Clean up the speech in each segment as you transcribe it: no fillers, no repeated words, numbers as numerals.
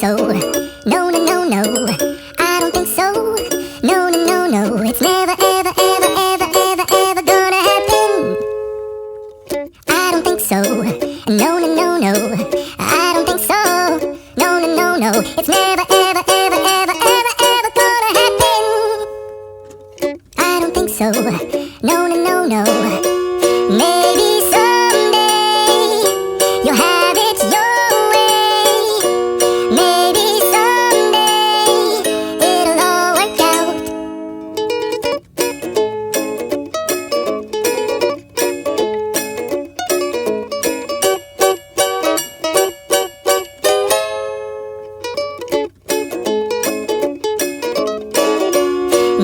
so. No, no, no, no. I don't think so. No, no, no, no. It's never, ever, ever, ever, ever, ever gonna happen. I don't think so. No, no, no, no. I don't think so. No, no, no, no. It's never, ever, ever, ever, ever, ever gonna happen. I don't think so. No, no, no, no. Maybe someday you'll have it your way. Maybe someday it'll all work out.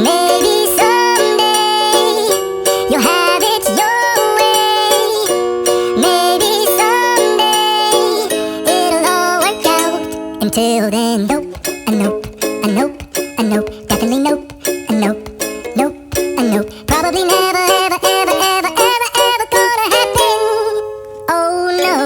Maybe someday you'll have it your way. Maybe someday it'll all work out. Until then, nope, a nope, a nope, a nope, definitely nope, a nope, nope, a nope. Probably never, ever, ever, ever, ever, ever gonna happen. Oh no.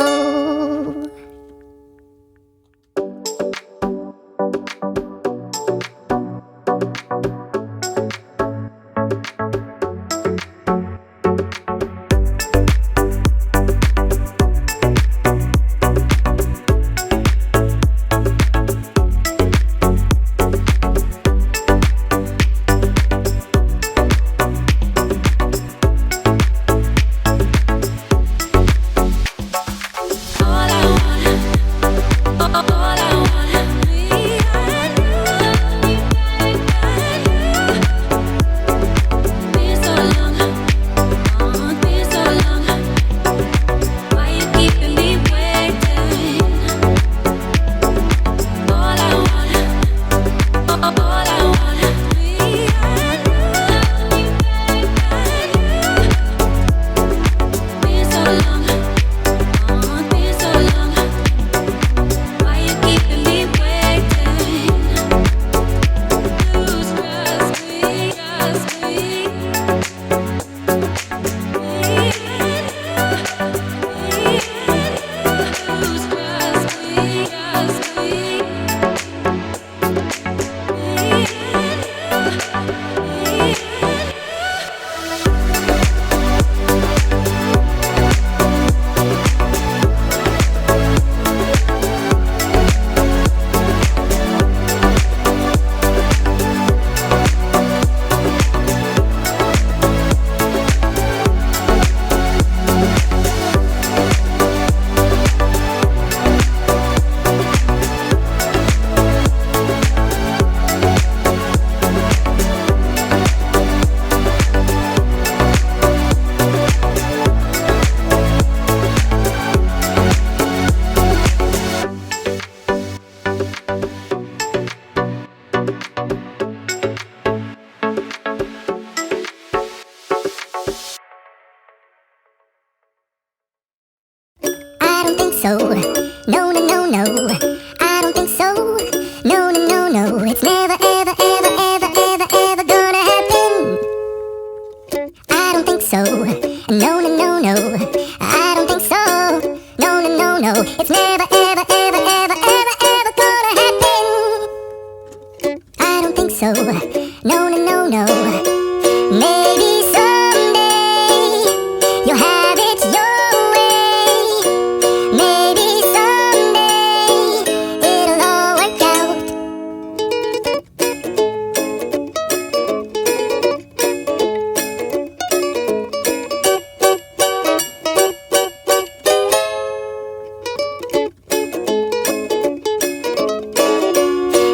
I don't think so. No, no, no, no. I don't think so. No, no, no, no. It's never, ever, ever, ever, ever, ever gonna happen. I don't think so. No, no, no, no. I don't think so. No, no, no, no. It's never, ever, ever, ever, ever, ever gonna happen. I don't think so. No, no, no, no. Maybe someday you'll have it your way. Maybe someday it'll all work out.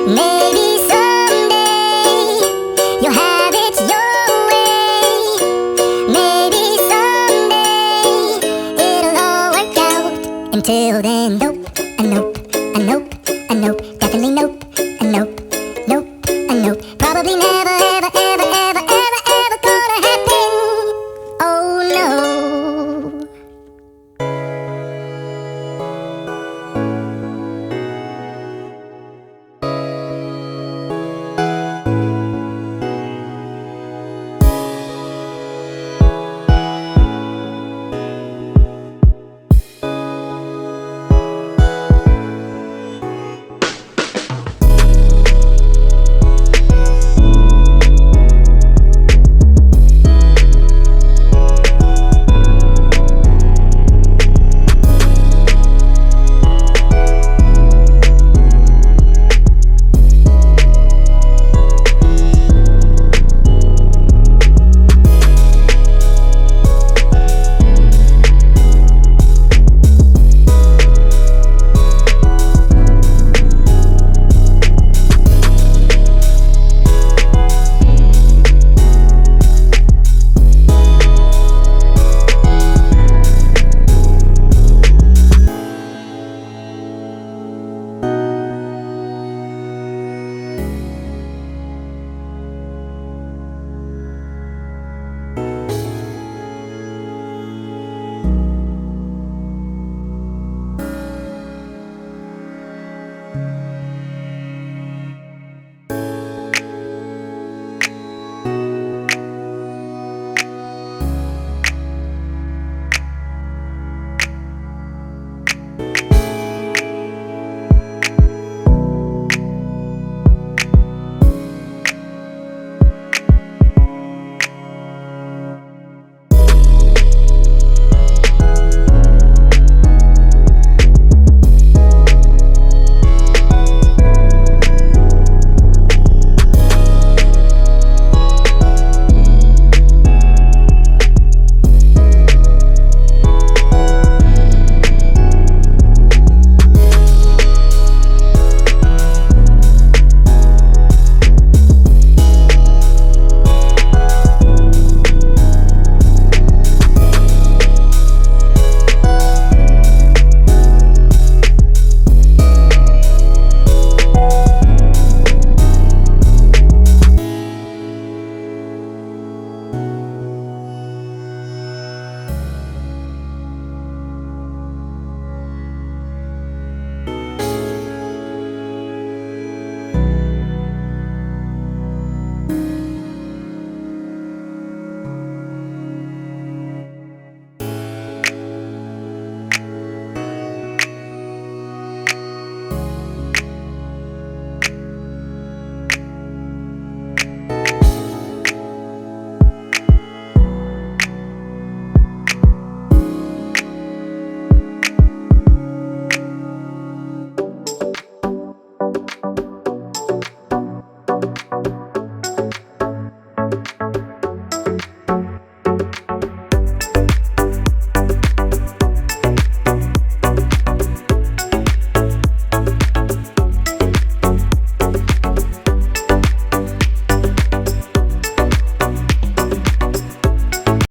Maybe someday you'll have it your way. Maybe someday it'll all work out. Until then, nope, a nope, a nope, a nope, definitely nope, a nope, nope, a nope. Probably never, ever, ever, ever, ever, ever gonna happen. Oh no.